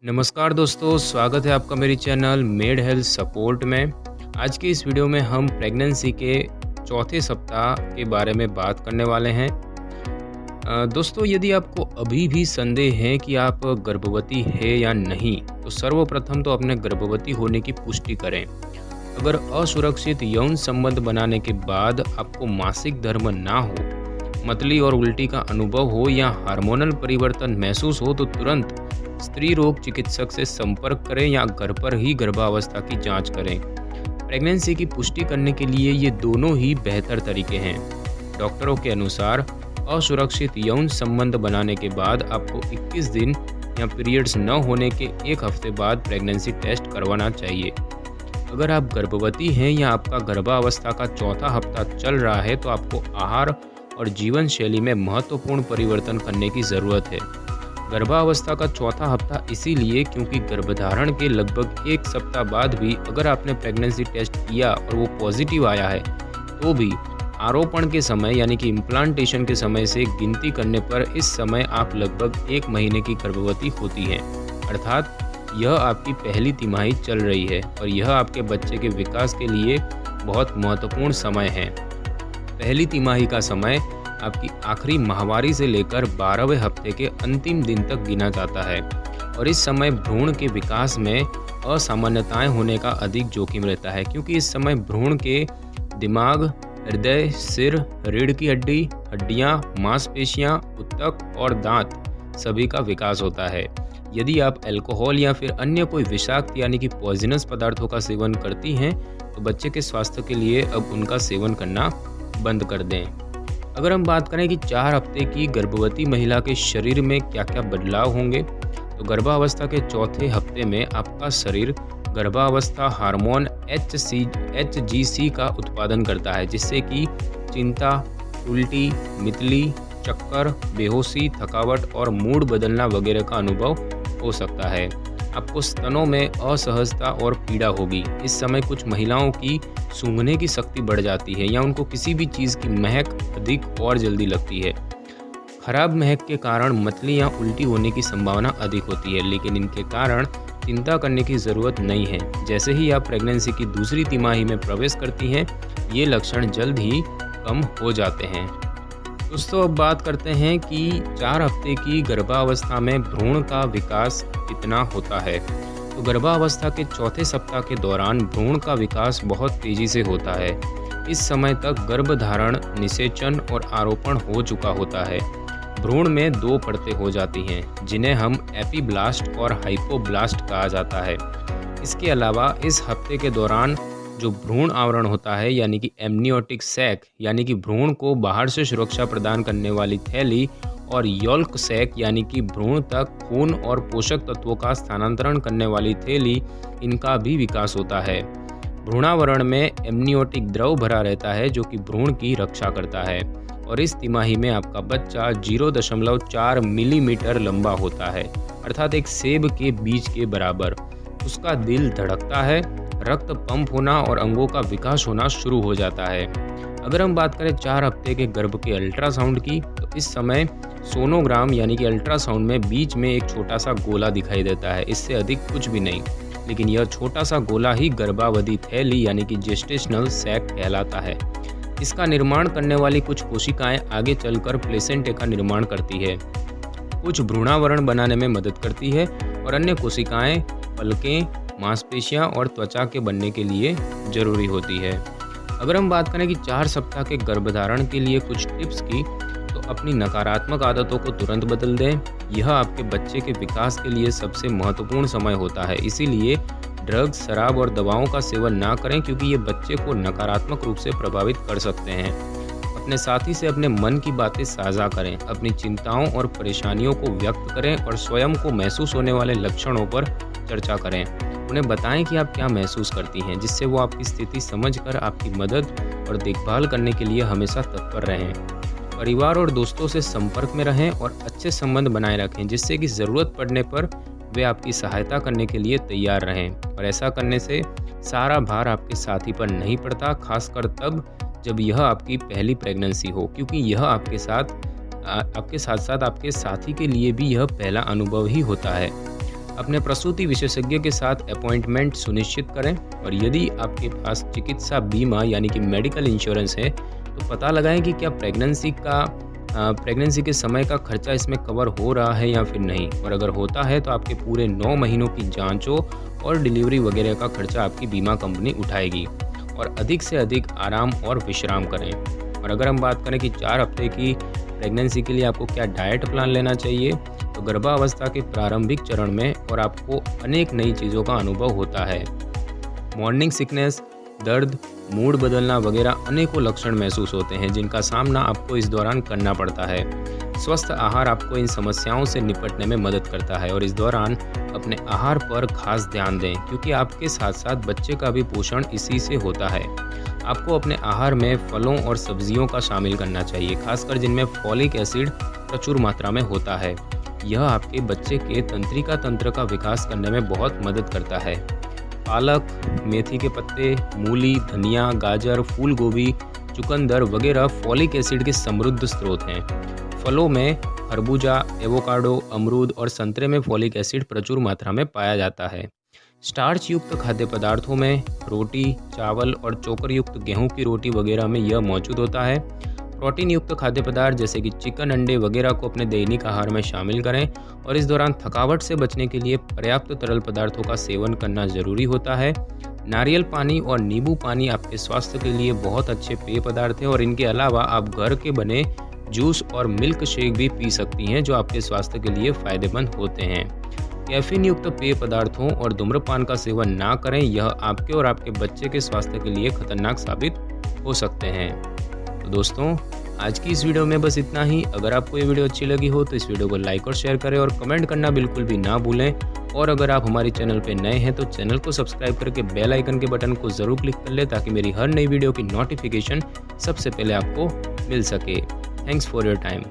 नमस्कार दोस्तों, स्वागत है आपका मेरे चैनल मेड हेल्थ सपोर्ट में। आज की इस वीडियो में हम प्रेगनेंसी के चौथे सप्ताह के बारे में बात करने वाले हैं। दोस्तों, यदि आपको अभी भी संदेह है कि आप गर्भवती है या नहीं, तो सर्वप्रथम तो अपने गर्भवती होने की पुष्टि करें। अगर असुरक्षित यौन संबंध बनाने के बाद आपको मासिक धर्म ना हो, मतली और उल्टी का अनुभव हो या हार्मोनल परिवर्तन महसूस हो, तो तुरंत स्त्री रोग चिकित्सक से संपर्क करें या घर पर ही गर्भावस्था की जांच करें। प्रेगनेंसी की पुष्टि करने के लिए ये दोनों ही बेहतर तरीके हैं। डॉक्टरों के अनुसार असुरक्षित यौन संबंध बनाने के बाद आपको 21 दिन या पीरियड्स न होने के 1 हफ्ते बाद प्रेगनेंसी टेस्ट करवाना चाहिए। अगर आप गर्भवती हैं या आपका गर्भावस्था का चौथा हफ्ता चल रहा है, तो आपको आहार और जीवन शैली में महत्वपूर्ण परिवर्तन करने की ज़रूरत है। गर्भावस्था का चौथा हफ्ता इसीलिए क्योंकि गर्भधारण के लगभग 1 सप्ताह बाद भी अगर आपने प्रेगनेंसी टेस्ट किया और वो पॉजिटिव आया है, तो भी आरोपण के समय यानी कि इम्प्लांटेशन के समय से गिनती करने पर इस समय आप लगभग 1 महीने की गर्भवती होती हैं। अर्थात यह आपकी पहली तिमाही चल रही है और यह आपके बच्चे के विकास के लिए बहुत महत्वपूर्ण समय है। पहली तिमाही का समय आपकी आखिरी माहवारी से लेकर 12वें हफ्ते के अंतिम दिन तक गिना जाता है और इस समय भ्रूण के विकास में असामान्यताएं होने का अधिक जोखिम रहता है, क्योंकि इस समय भ्रूण के दिमाग, हृदय, सिर, रीढ़ की हड्डी, हड्डियां, मांसपेशियां, ऊतक और दांत सभी का विकास होता है। यदि आप अल्कोहल या फिर अन्य कोई विषाक्त यानी कि पॉइजनस पदार्थों का सेवन करती हैं, तो बच्चे के स्वास्थ्य के लिए अब उनका सेवन करना बंद कर दें। अगर हम बात करें कि 4 हफ्ते की गर्भवती महिला के शरीर में क्या क्या बदलाव होंगे, तो गर्भावस्था के चौथे हफ्ते में आपका शरीर गर्भावस्था हार्मोन HCG का उत्पादन करता है, जिससे कि चिंता, उल्टी, मितली, चक्कर, बेहोशी, थकावट और मूड बदलना वगैरह का अनुभव हो सकता है। आपको स्तनों में असहजता और पीड़ा होगी। इस समय कुछ महिलाओं की सूंघने की शक्ति बढ़ जाती है या उनको किसी भी चीज़ की महक अधिक और जल्दी लगती है। खराब महक के कारण मतली या उल्टी होने की संभावना अधिक होती है, लेकिन इनके कारण चिंता करने की ज़रूरत नहीं है। जैसे ही आप प्रेगनेंसी की दूसरी तिमाही में प्रवेश करती हैं, ये लक्षण जल्द ही कम हो जाते हैं। दोस्तों, अब बात करते हैं कि 4 हफ्ते की गर्भावस्था में भ्रूण का विकास कितना होता है। तो गर्भावस्था के चौथे सप्ताह के दौरान भ्रूण का विकास बहुत तेज़ी से होता है। इस समय तक गर्भधारण, निषेचन और आरोपण हो चुका होता है। भ्रूण में 2 परतें हो जाती हैं, जिन्हें हम एपीब्लास्ट और हाइपोब्लास्ट कहा जाता है। इसके अलावा इस हफ्ते के दौरान जो भ्रूण आवरण होता है यानी कि एमनियोटिक सैक यानी कि भ्रूण को बाहर से सुरक्षा प्रदान करने वाली थैली, और यॉल्क सैक यानी कि भ्रूण तक खून और पोषक तत्वों का स्थानांतरण करने वाली थैली, इनका भी विकास होता है। भ्रूणावरण में एमनियोटिक द्रव भरा रहता है जो कि भ्रूण की रक्षा करता है और इस तिमाही में आपका बच्चा 0.4 मिलीमीटर लंबा होता है, अर्थात एक सेब के बीज के बराबर। उसका दिल धड़कता है, रक्त पंप होना और अंगों का विकास होना शुरू हो जाता है। अगर हम बात करें 4 हफ्ते के गर्भ के अल्ट्रासाउंड की, तो इस समय सोनोग्राम यानी कि अल्ट्रासाउंड में बीच में एक छोटा सा गोला दिखाई देता है, इससे अधिक कुछ भी नहीं। लेकिन यह छोटा सा गोला ही गर्भावधि थैली यानी कि जेस्टेशनल सैक कहलाता है। इसका निर्माण करने वाली कुछ कोशिकाएं आगे चलकर प्लेसेंटे का निर्माण करती है। कुछ भ्रूणावरण बनाने में मदद करती है और अन्य कोशिकाएं पलकें, मांसपेशियां और त्वचा के बनने के लिए जरूरी होती है। अगर हम बात करें कि 4 सप्ताह के गर्भधारण के लिए कुछ टिप्स की, तो अपनी नकारात्मक आदतों को तुरंत बदल दें। यह आपके बच्चे के विकास के लिए सबसे महत्वपूर्ण समय होता है, इसीलिए ड्रग्स, शराब और दवाओं का सेवन ना करें, क्योंकि ये बच्चे को नकारात्मक रूप से प्रभावित कर सकते हैं। अपने साथी से अपने मन की बातें साझा करें, अपनी चिंताओं और परेशानियों को व्यक्त करें और स्वयं को महसूस होने वाले लक्षणों पर चर्चा करें। उन्हें बताएं कि आप क्या महसूस करती हैं, जिससे वो आपकी स्थिति समझकर आपकी मदद और देखभाल करने के लिए हमेशा तत्पर रहें। परिवार और दोस्तों से संपर्क में रहें और अच्छे संबंध बनाए रखें, जिससे कि ज़रूरत पड़ने पर वे आपकी सहायता करने के लिए तैयार रहें। और ऐसा करने से सारा भार आपके साथी पर नहीं पड़ता, खासकर तब जब यह आपकी पहली प्रेगनेंसी हो, क्योंकि यह आपके साथ साथ आपके साथी के लिए भी यह पहला अनुभव ही होता है। अपने प्रसूति विशेषज्ञ के साथ अपॉइंटमेंट सुनिश्चित करें और यदि आपके पास चिकित्सा बीमा यानी कि मेडिकल इंश्योरेंस है तो पता लगाएं कि क्या प्रेगनेंसी के समय का खर्चा इसमें कवर हो रहा है या फिर नहीं, और अगर होता है तो आपके पूरे 9 महीनों की जांचों और डिलीवरी वगैरह का खर्चा आपकी बीमा कंपनी उठाएगी। और अधिक से अधिक आराम और विश्राम करें। और अगर हम बात करें कि 4 हफ्ते की प्रेगनेंसी के लिए आपको क्या डाइट प्लान लेना चाहिए, तो गर्भावस्था के प्रारंभिक चरण में और आपको अनेक नई चीज़ों का अनुभव होता है। मॉर्निंग सिकनेस, दर्द, मूड बदलना वगैरह अनेकों लक्षण महसूस होते हैं जिनका सामना आपको इस दौरान करना पड़ता है। स्वस्थ आहार आपको इन समस्याओं से निपटने में मदद करता है और इस दौरान अपने आहार पर खास ध्यान दें क्योंकि आपके साथ साथ बच्चे का भी पोषण इसी से होता है। आपको अपने आहार में फलों और सब्जियों का शामिल करना चाहिए, खासकर जिनमें फॉलिक एसिड प्रचुर मात्रा में होता है। यह आपके बच्चे के तंत्रिका तंत्र का विकास करने में बहुत मदद करता है। पालक, मेथी के पत्ते, मूली, धनिया, गाजर, फूल गोभी, चुकंदर वगैरह फॉलिक एसिड के समृद्ध स्रोत हैं। फलों में खरबूजा, एवोकाडो, अमरूद और संतरे में फॉलिक एसिड प्रचुर मात्रा में पाया जाता है। स्टार्च युक्त खाद्य पदार्थों में रोटी, चावल और चोकर युक्त गेहूं की रोटी वगैरह में यह मौजूद होता है। प्रोटीन युक्त खाद्य पदार्थ जैसे कि चिकन, अंडे वगैरह को अपने दैनिक आहार में शामिल करें और इस दौरान थकावट से बचने के लिए पर्याप्त तरल पदार्थों का सेवन करना जरूरी होता है। नारियल पानी और नींबू पानी आपके स्वास्थ्य के लिए बहुत अच्छे पेय पदार्थ हैं और इनके अलावा आप घर के बने जूस और मिल्क शेक भी पी सकती हैं जो आपके स्वास्थ्य के लिए फायदेमंद होते हैं। कैफीन युक्त पेय पदार्थों और धूम्रपान का सेवन ना करें, यह आपके और आपके बच्चे के स्वास्थ्य के लिए खतरनाक साबित हो सकते हैं। तो दोस्तों, आज की इस वीडियो में बस इतना ही। अगर आपको ये वीडियो अच्छी लगी हो तो इस वीडियो को लाइक और शेयर करें और कमेंट करना बिल्कुल भी ना भूलें। और अगर आप हमारे चैनल पर नए हैं तो चैनल को सब्सक्राइब करके बेल आइकन के बटन को ज़रूर क्लिक कर लें ताकि मेरी हर नई वीडियो की नोटिफिकेशन सबसे पहले आपको मिल सके। Thanks for your time.